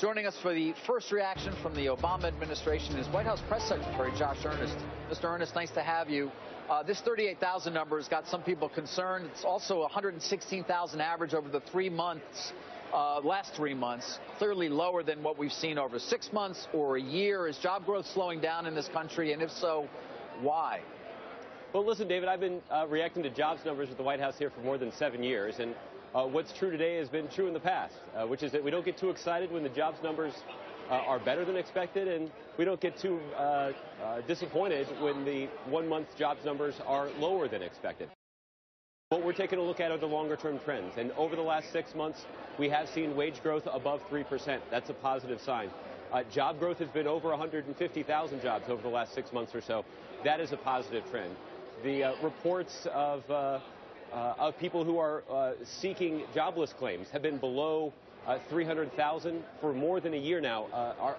Joining us for the first reaction from the Obama administration is White House Press Secretary Josh Earnest. Mr. Earnest, nice to have you. This 38,000 number has got some people concerned. It's also 116,000 average over the 3 months, last 3 months, clearly lower than what we've seen over 6 months or a year. Is job growth slowing down in this country? And if so, why? Well, listen, David, I've been reacting to jobs numbers at the White House here for more than 7 years. And what's true today has been true in the past, which is that we don't get too excited when the jobs numbers are better than expected, and we don't get too disappointed when the 1 month jobs numbers are lower than expected. What we're taking a look at are the longer-term trends, and over the last 6 months, we have seen wage growth above 3%. That's a positive sign. Job growth has been over 150,000 jobs over the last 6 months or so. That is a positive trend. The reports of people who are seeking jobless claims have been below 300,000 for more than a year now,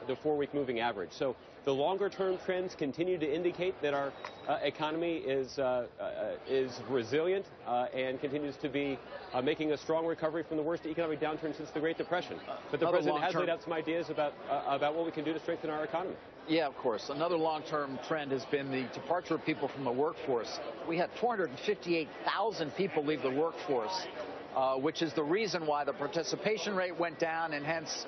the 4-week moving average. So the longer-term trends continue to indicate that our economy is resilient and continues to be making a strong recovery from the worst economic downturn since the Great Depression. But the president has laid out some ideas about what we can do to strengthen our economy. Yeah, of course. Another long-term trend has been the departure of people from the workforce. We had 458,000 people leave the workforce, which is the reason why the participation rate went down, and hence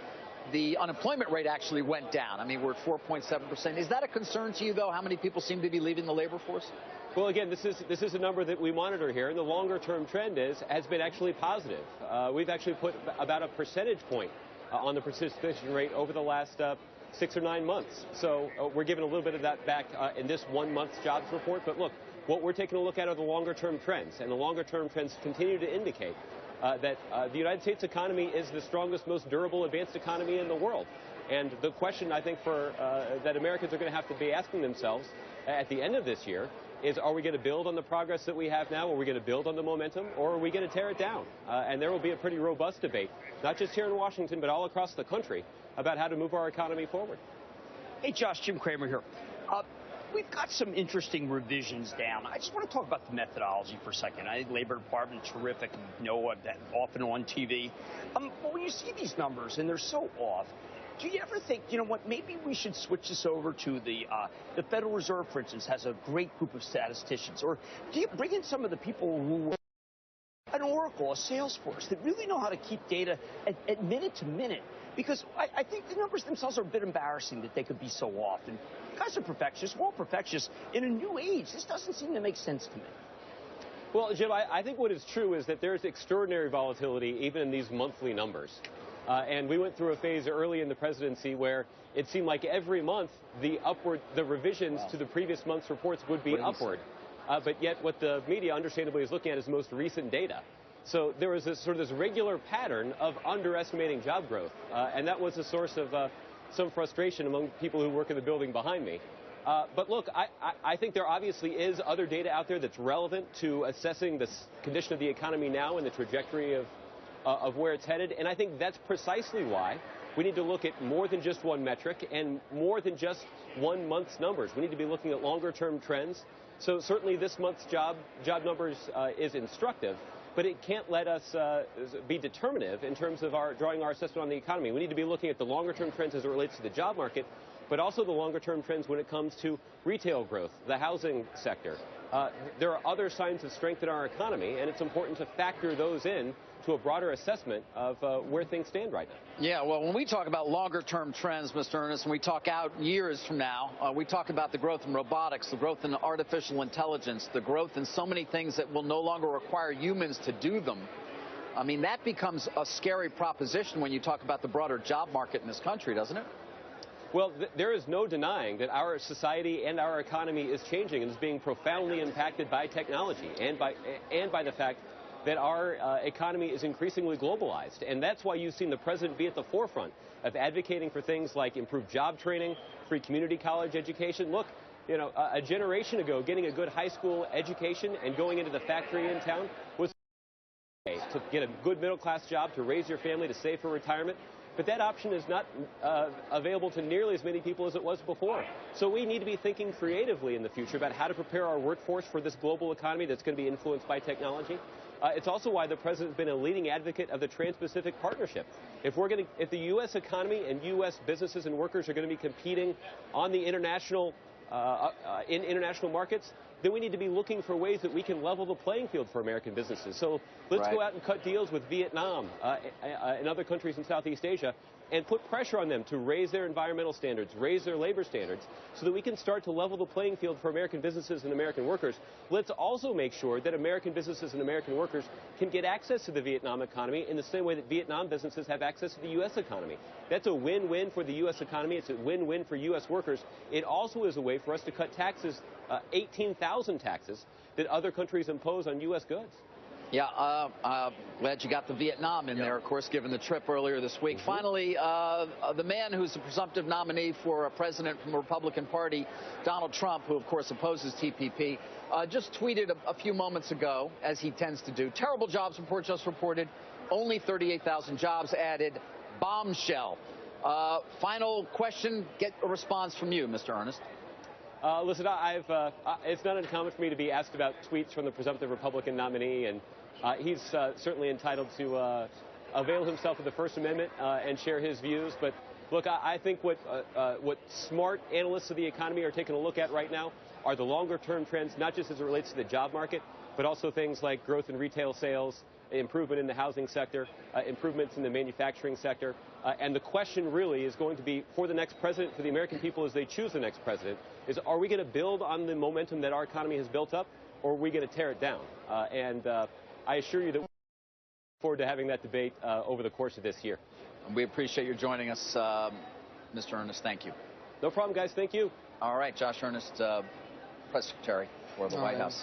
the unemployment rate actually went down. I mean, we're at 4.7%. Is that a concern to you, though, how many people seem to be leaving the labor force? Well, again, this is a number that we monitor here, and the longer-term trend has been actually positive. We've actually put about a percentage point on the participation rate over the last 6 or 9 months. So we're giving a little bit of that back in this 1 month's jobs report. But look, what we're taking a look at are the longer-term trends, and the longer-term trends continue to indicate that the United States economy is the strongest, most durable, advanced economy in the world. And the question, I think, that Americans are going to have to be asking themselves at the end of this year is, are we going to build on the progress that we have now? Are we going to build on the momentum, or are we going to tear it down? And there will be a pretty robust debate, not just here in Washington, but all across the country, about how to move our economy forward. Hey, Josh, Jim Cramer here. We've got some interesting revisions down. I just want to talk about the methodology for a second. I think Labor Department, terrific, you know, that often on TV. But when you see these numbers and they're so off, do you ever think, you know what, maybe we should switch this over to the Federal Reserve, for instance, has a great group of statisticians? Or do you bring in some of the people who an Oracle, a Salesforce, that really know how to keep data at minute to minute? Because I think the numbers themselves are a bit embarrassing that they could be so off. And you guys are perfectionists, we're all perfectionists. In a new age, this doesn't seem to make sense to me. Well, Jim, I think what is true is that there's extraordinary volatility even in these monthly numbers. And we went through a phase early in the presidency where it seemed like every month the revisions to the previous month's reports would be upward. But yet what the media understandably is looking at is most recent data. So there was this regular pattern of underestimating job growth, and that was a source of some frustration among people who work in the building behind me. But look, I think there obviously is other data out there that's relevant to assessing the condition of the economy now and the trajectory of where it's headed, and I think that's precisely why we need to look at more than just one metric and more than just 1 month's numbers. We need to be looking at longer-term trends. So certainly this month's job numbers is instructive, but it can't let us be determinative in terms of drawing our assessment on the economy. We need to be looking at the longer-term trends as it relates to the job market, but also the longer-term trends when it comes to retail growth, the housing sector. There are other signs of strength in our economy, and it's important to factor those in to a broader assessment of where things stand right now. Yeah, well, when we talk about longer-term trends, Mr. Earnest, and we talk out years from now, we talk about the growth in robotics, the growth in artificial intelligence, the growth in so many things that will no longer require humans to do them. I mean, that becomes a scary proposition when you talk about the broader job market in this country, doesn't it? Well, there is no denying that our society and our economy is changing and is being profoundly impacted by technology and by the fact that our economy is increasingly globalized. And that's why you've seen the president be at the forefront of advocating for things like improved job training, free community college education. Look, you know, a generation ago, getting a good high school education and going into the factory in town was to get a good middle-class job, to raise your family, to save for retirement. But that option is not available to nearly as many people as it was before. So we need to be thinking creatively in the future about how to prepare our workforce for this global economy that's going to be influenced by technology. It's also why the president's been a leading advocate of the Trans-Pacific Partnership. If the U.S. economy and U.S. businesses and workers are going to be competing on the international markets, then we need to be looking for ways that we can level the playing field for American businesses. So let's go out and cut deals with Vietnam and other countries in Southeast Asia and put pressure on them to raise their environmental standards, raise their labor standards, so that we can start to level the playing field for American businesses and American workers. Let's also make sure that American businesses and American workers can get access to the Vietnam economy in the same way that Vietnam businesses have access to the U.S. economy. That's a win-win for the U.S. economy. It's a win-win for U.S. workers. It also is a way for us to cut taxes, 18,000 taxes that other countries impose on U.S. goods. Yeah, glad you got the Vietnam in there, of course, given the trip earlier this week. Finally, the man who's the presumptive nominee for president from the Republican Party, Donald Trump, who, of course, opposes TPP, just tweeted a few moments ago, as he tends to do. Terrible jobs report just reported. Only 38,000 jobs added. Bombshell. Final question. Get a response from you, Mr. Earnest. Listen, it's not uncommon for me to be asked about tweets from the presumptive Republican nominee, and he's certainly entitled to avail himself of the First Amendment and share his views. But look, I think what smart analysts of the economy are taking a look at right now are the longer-term trends, not just as it relates to the job market, but also things like growth in retail sales, improvement in the housing sector, improvements in the manufacturing sector. And the question really is going to be, for the next president, for the American people as they choose the next president, is are we going to build on the momentum that our economy has built up, or are we going to tear it down? And I assure you that we look forward to having that debate over the course of this year. We appreciate you joining us, Mr. Earnest. Thank you. No problem, guys. Thank you. All right, Josh Earnest, press secretary for the White House.